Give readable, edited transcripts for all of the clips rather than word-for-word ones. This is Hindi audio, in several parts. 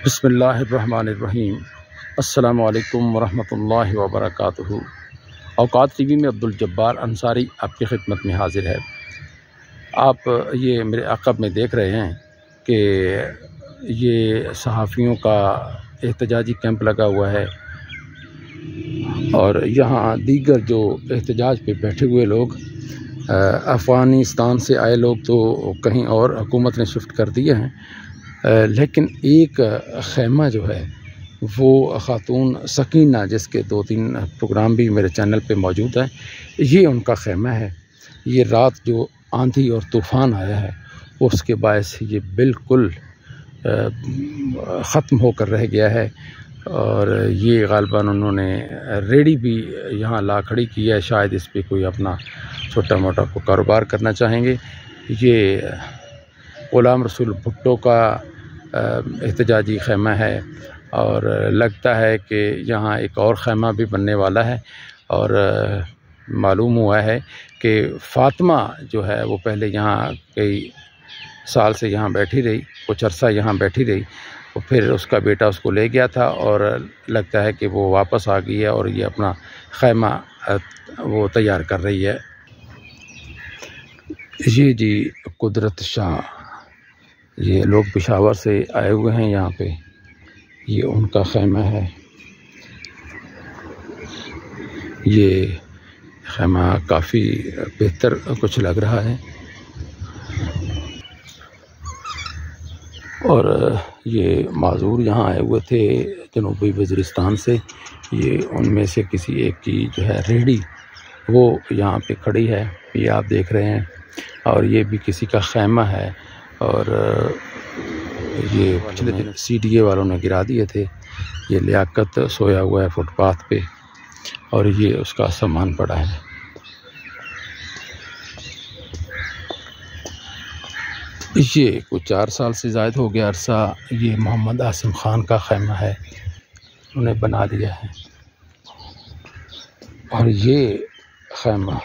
बिस्मिल्लाहिर्रहमानिर्रहीम। अस्सलामु अलैकुम वरहमतुल्लाहि वबरकातुहू। औकात टीवी में अब्दुल जब्बार अंसारी आपकी खिदमत में हाजिर है। आप ये मेरे अक़ब में देख रहे हैं कि ये सहाफ़ियों का एहतजाजी कैंप लगा हुआ है और यहाँ दीगर जो एहतजाज पे बैठे हुए लोग अफ़गानिस्तान से आए लोग तो कहीं और हुकूमत ने शिफ्ट कर दिए हैं, लेकिन एक ख़ैमा जो है वो ख़ातून सकीना, जिसके 2-3 प्रोग्राम भी मेरे चैनल पे मौजूद हैं, ये उनका ख़ैमा है। ये रात जो आंधी और तूफ़ान आया है उसके बायस ये बिल्कुल ख़त्म होकर रह गया है और ये ग़ालिबन उन्होंने रेडी भी यहाँ ला खड़ी की है। शायद इस पे कोई अपना छोटा मोटा को कारोबार करना चाहेंगे। ये ग़ुलाम रसूल भुट्टो का एहतजाजी ख़ैमा है और लगता है कि यहाँ एक और ख़ैमा भी बनने वाला है। और मालूम हुआ है कि फ़ातिमा जो है वो पहले यहाँ कई साल से यहाँ बैठी रही, कुछ अरसा यहाँ बैठी रही, तो फिर उसका बेटा उसको ले गया था और लगता है कि वो वापस आ गई है और ये अपना ख़ैमा वो तैयार कर रही है। ये जी कुदरत शाह, ये लोग पेशावर से आए हुए हैं यहाँ पे, ये उनका ख़ैमा है। ये ख़ैमा काफ़ी बेहतर कुछ लग रहा है और ये माज़ूर यहाँ आए हुए थे जनूबी वज़ीरिस्तान से। ये उनमें से किसी एक की जो है रेहड़ी वो यहाँ पे खड़ी है, ये आप देख रहे हैं। और ये भी किसी का ख़ैमा है और ये पिछले दिन CDA वालों ने गिरा दिए थे। ये लियाकत सोया हुआ है फुटपाथ पे और ये उसका सामान पड़ा है। ये कुछ 4 साल से ज़ायद हो गया अरसा ये मोहम्मद आसिम ख़ान का ख़ैमा है, उन्हें बना लिया है। और ये ख़ैमा,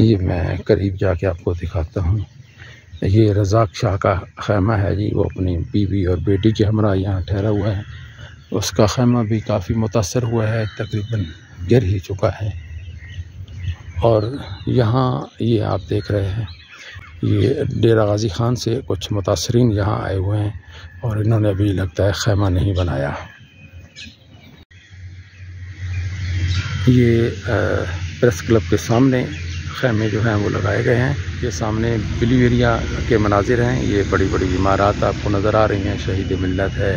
ये मैं करीब जाके आपको दिखाता हूँ। ये रज़ाक शाह का ख़ैमा है जी, वो अपनी बीवी और बेटी के हमरा यहाँ ठहरा हुआ है। उसका ख़ैमा भी काफ़ी मुतासर हुआ है, तकरीबन गिर ही चुका है। और यहाँ ये आप देख रहे हैं, ये डेरा गाज़ी ख़ान से कुछ मुतासरीन यहाँ आए हुए हैं और इन्होंने अभी लगता है ख़ैमा नहीं बनाया। ये प्रेस क्लब के सामने ख़ैमे जो हैं वो लगाए गए हैं। ये सामने ब्लू एरिया के मनाजिर हैं। ये बड़ी बड़ी इमारत आपको नज़र आ रही हैं। शहीद मिल्लत है,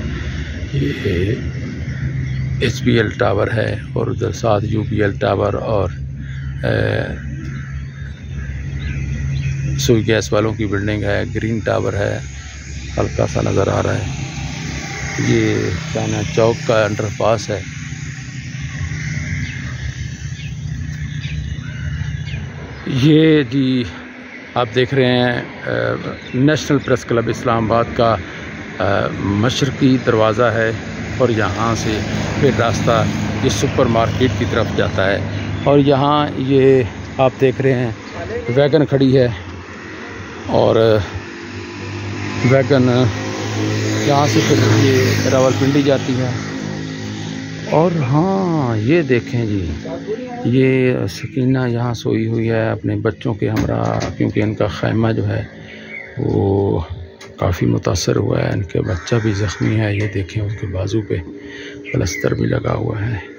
ये HBL टावर है और उधर साथ UBL टावर और सुई गैस वालों की बिल्डिंग है, ग्रीन टावर है, हल्का सा नज़र आ रहा है। ये चाइना चौक का अंडरपास है। ये जी आप देख रहे हैं नेशनल प्रेस क्लब इस्लामाबाद का मशरक़ी दरवाज़ा है और यहाँ से फिर रास्ता ये सुपर मार्केट की तरफ जाता है। और यहाँ ये आप देख रहे हैं वैगन खड़ी है और वैगन यहाँ से फिर ये रावलपिंडी जाती है। और हाँ ये देखें जी, ये सकीना यहाँ सोई हुई है अपने बच्चों के हमरा, क्योंकि इनका ख़ैमा जो है वो काफ़ी मुतासर हुआ है। इनके बच्चा भी ज़ख्मी है, ये देखें उसके बाजू पे प्लास्टर भी लगा हुआ है।